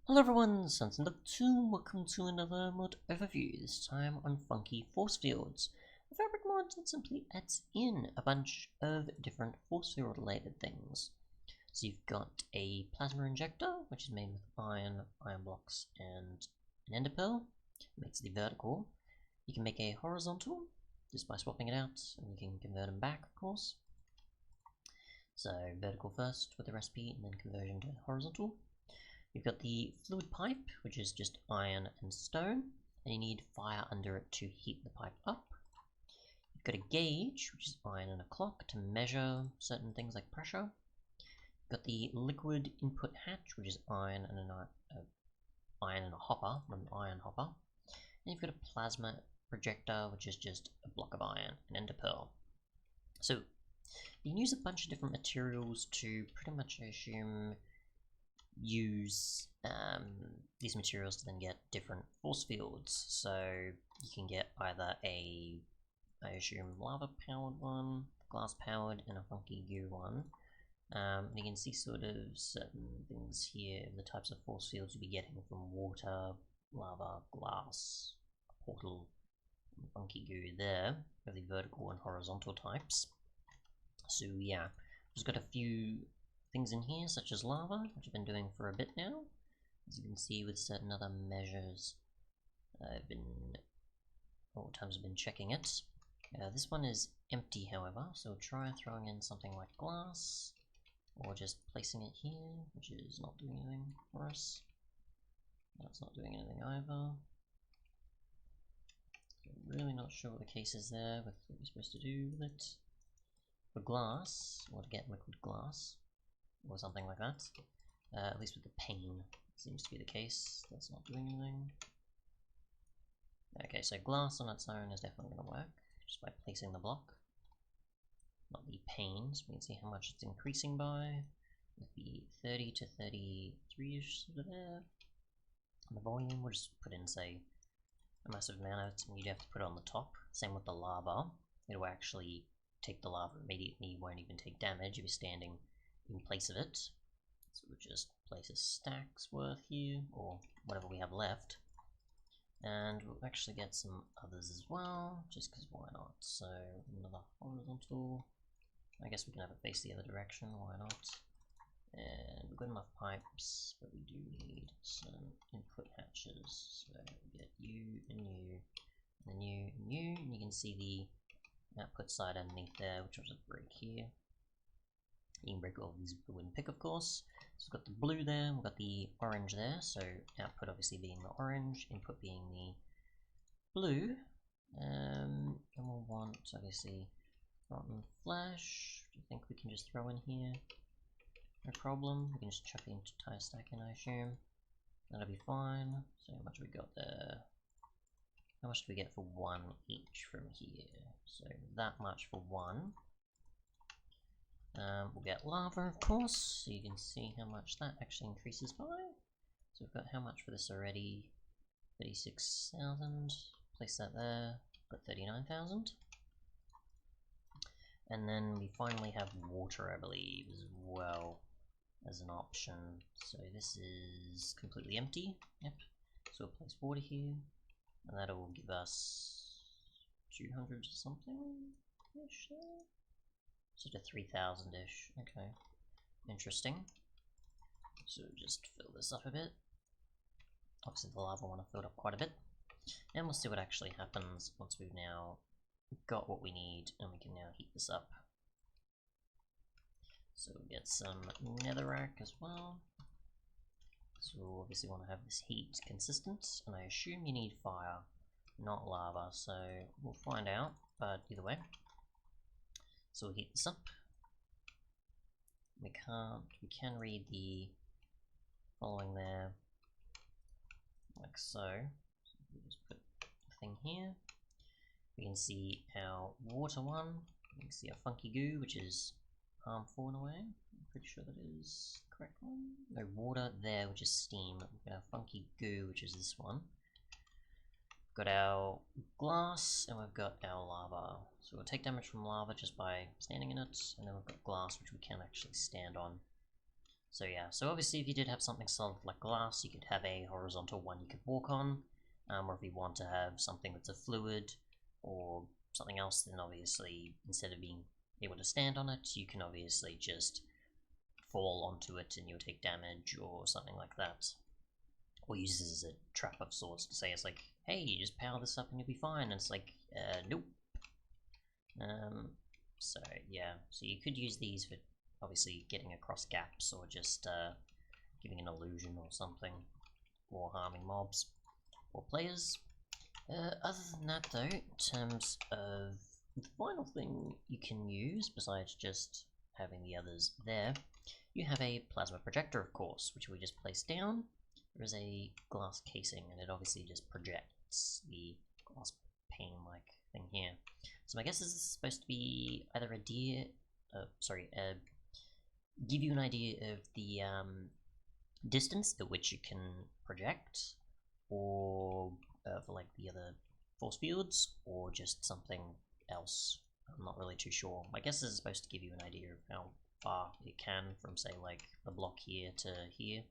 Hello everyone, Sunson2, welcome to another mod overview, this time on Funky Forcefields, a fabric mod that simply adds in a bunch of different forcefield related things. So you've got a plasma injector, which is made with iron blocks and an ender pearl. It makes the vertical. You can make a horizontal, just by swapping it out, and you can convert them back of course. So vertical first with the recipe, and then conversion to horizontal. You've got the fluid pipe, which is just iron and stone, and you need fire under it to heat the pipe up. You've got a gauge, which is iron and a clock, to measure certain things like pressure. You've got the liquid input hatch, which is iron and a hopper, not an iron hopper. And you've got a plasma projector, which is just a block of iron and ender pearl. So you can use a bunch of different materials to pretty much, I assume, use these materials to then get different force fields. So you can get either I assume lava powered one, glass powered, and a funky goo one. And you can see sort of certain things here, the types of force fields you'll be getting from water, lava, glass, portal, and funky goo there, for the vertical and horizontal types. So yeah, just got a few things in here, such as lava, which I've been doing for a bit now. As you can see with certain other measures, I've been checking it. This one is empty, however, so try throwing in something like glass, or just placing it here, which is not doing anything for us. That's not doing anything either. I'm really not sure what the case is there with what you're supposed to do with it. For glass, or to get liquid glass, or something like that. At least with the pane, seems to be the case. That's not doing anything. Okay, so glass on its own is definitely going to work, just by placing the block, not the pane, so we can see how much it's increasing by, with the 30 to 33-ish sort of there. And the volume, we'll just put in, say, a massive amount of it, and you'd have to put it on the top. Same with the lava. It'll actually take the lava immediately, you won't even take damage if you're standing in place of it. So we'll just place a stack's worth here, or whatever we have left. And we'll actually get some others as well, just because why not? So another horizontal. I guess we can have it face the other direction, why not? And we've got enough pipes, but we do need some input hatches. So we get you and you, and then you and you, and you can see the output side underneath there, which was a break here. You can break all these with the wooden pick, of course. So we've got the blue there, we've got the orange there, so output obviously being the orange, input being the blue. And we'll want, obviously, rotten flesh. Do you think we can just throw in here? No problem. We can just chuck the entire stack in, I assume. That'll be fine. So how much have we got there? How much do we get for one each from here? So that much for one. We'll get lava, of course, so you can see how much that actually increases by. So we've got how much for this already? 36,000. Place that there. Got 39,000. And then we finally have water, I believe, as well as an option. So this is completely empty. Yep. So we'll place water here, and that'll give us 200 something-ish there. Sort of 3,000-ish. Okay, interesting. So just fill this up a bit. Obviously the lava one I filled up quite a bit. And we'll see what actually happens once we've now got what we need and we can now heat this up. So we'll get some netherrack as well. So we'll obviously want to have this heat consistent, and I assume you need fire, not lava, so we'll find out, but either way. So we'll heat this up. We can read the following there, like so. So we'll just put the thing here. We can see our water one. We can see our funky goo, which is harmful in a way. I'm pretty sure that is the correct one. No, water there, which is steam. We've got our funky goo, which is this one. We've got our glass, and we've got our lava. So we'll take damage from lava just by standing in it, and then we've got glass, which we can actually stand on. So yeah, so obviously if you did have something solid like glass, you could have a horizontal one you could walk on, or if you want to have something that's a fluid, or something else, then obviously instead of being able to stand on it, you can obviously just fall onto it and you'll take damage or something like that. Or use this as a trap of sorts to say it's like, hey, you just power this up and you'll be fine, and it's like, nope. So yeah, so you could use these for obviously getting across gaps or just giving an illusion or something, or harming mobs or players. Other than that though, in terms of the final thing you can use, besides just having the others there, you have a plasma projector, of course, which we just place down. There is a glass casing, and it obviously just projects the glass pane-like thing here. So my guess is this is supposed to be either give you an idea of the distance at which you can project, or for like the other force fields, or just something else. I'm not really too sure. My guess is supposed to give you an idea of how far it can from, say, like the block here to here,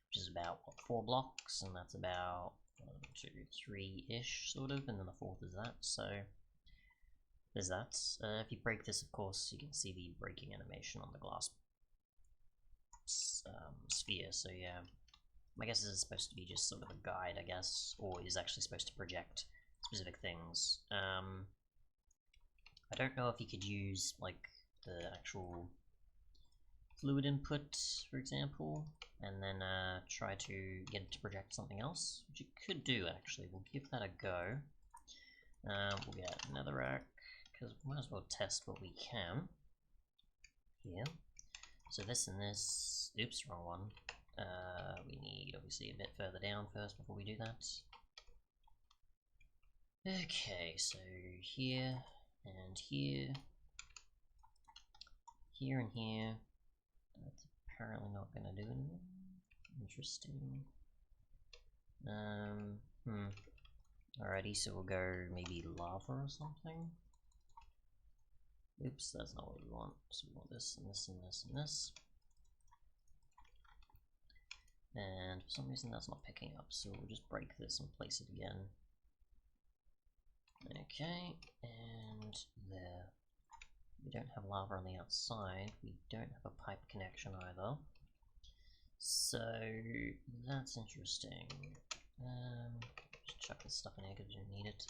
which is about, what, 4 blocks, and that's about 1, 2, 3-ish, sort of, and then the 4th is that, so there's that. If you break this, of course, you can see the breaking animation on the glass sphere, so yeah. My guess is supposed to be just sort of a guide, I guess, or is actually supposed to project specific things. I don't know if you could use, like, the actual fluid input, for example, and then try to get it to project something else, which you could do, actually. We'll give that a go. We'll get another rack, because we might as well test what we can here. So this and this, oops, wrong one. We need, obviously, a bit further down first before we do that. Okay, so here, and here, here and here. That's apparently not going to do anything. Interesting. Alrighty, so we'll go maybe lava or something. Oops, that's not what we want. So we want this and this and this and this. And for some reason that's not picking up, so we'll just break this and place it again. Okay, and there. We don't have lava on the outside, we don't have a pipe connection either. So that's interesting. Just chuck this stuff in here because we don't need it.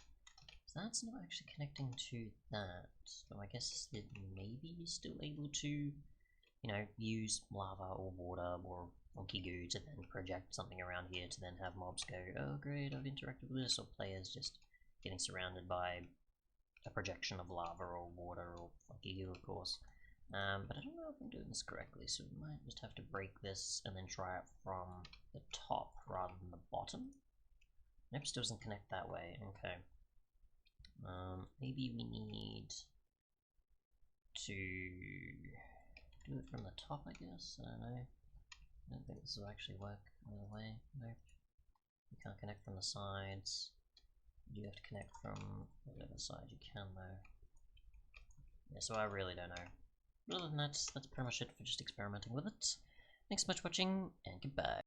So that's not actually connecting to that. So my guess is that maybe you're still able to, you know, use lava or water or funky goo to then project something around here to then have mobs go, oh great, I've interacted with this, or players just getting surrounded by a projection of lava or water or funky goo, of course. But I don't know if I'm doing this correctly, so we might just have to break this and then try it from the top rather than the bottom. Nope, still doesn't connect that way. Okay. Maybe we need to do it from the top, I guess? I don't know. I don't think this will actually work either way. Nope. You can't connect from the sides. You have to connect from whatever side you can, though. Yeah, so I really don't know. But other than that, that's pretty much it for just experimenting with it. Thanks so much for watching, and goodbye.